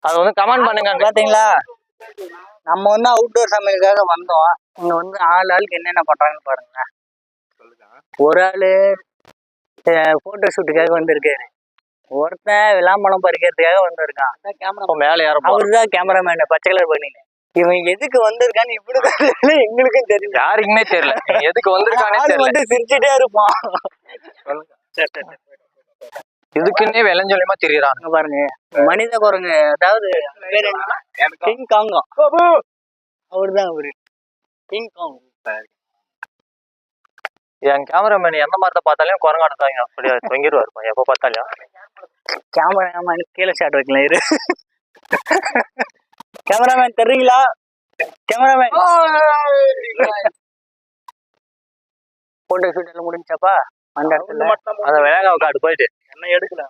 அது வந்து கமெண்ட் பண்ணுங்க. பாத்தீங்களா, நம்ம வந்து அவுட்டோர் சமையலுக்காக வந்தோம். இங்க வந்து ஆளுக்கு என்னென்ன பண்றாங்கன்னு பாருங்க. ஒரு ஆளு போட்டோ ஷூட்டுக்காக வந்திருக்காரு, ஒருத்தன் விளாம்பழம் பறிக்கிறதுக்காக வந்திருக்கான். மேல யாரும் அவருதான் கேமராமேன் பச்சை கலர் பண்ணினேன். இவன் எதுக்கு வந்திருக்கான்னு இவனுக்கும் தெரியல, எங்களுக்கும் தெரியல, யாருக்குமே தெரியல எதுக்கு வந்திருக்கானே தெரியல. வந்து சிரிச்சுட்டே இருப்பான். இதுக்குன்னே விளைஞ்சொலியமா தெரியுறாங்க பாருங்க, மனித குரங்கு, அதாவது கிங் காங்கா, அவருதான் அவரு கிங் காங். என் கேமராமேன் எந்த மரத்தை பார்த்தாலும் குரங்காடுத்தாங்க அப்படியே தொங்கிடுவாரு எப்ப பார்த்தாலும். கேமராமேன் கீழே ஷாட் வைக்கலாம் இரு. கேமராமேன் தெரியுங்களா? கேமராமேன் போட்டோ ஷூட் எல்லாம் முடிஞ்சாப்பா அந்த இடத்துல. அந்த விளையாட காடு போயிட்டு என்ன எடுக்கல.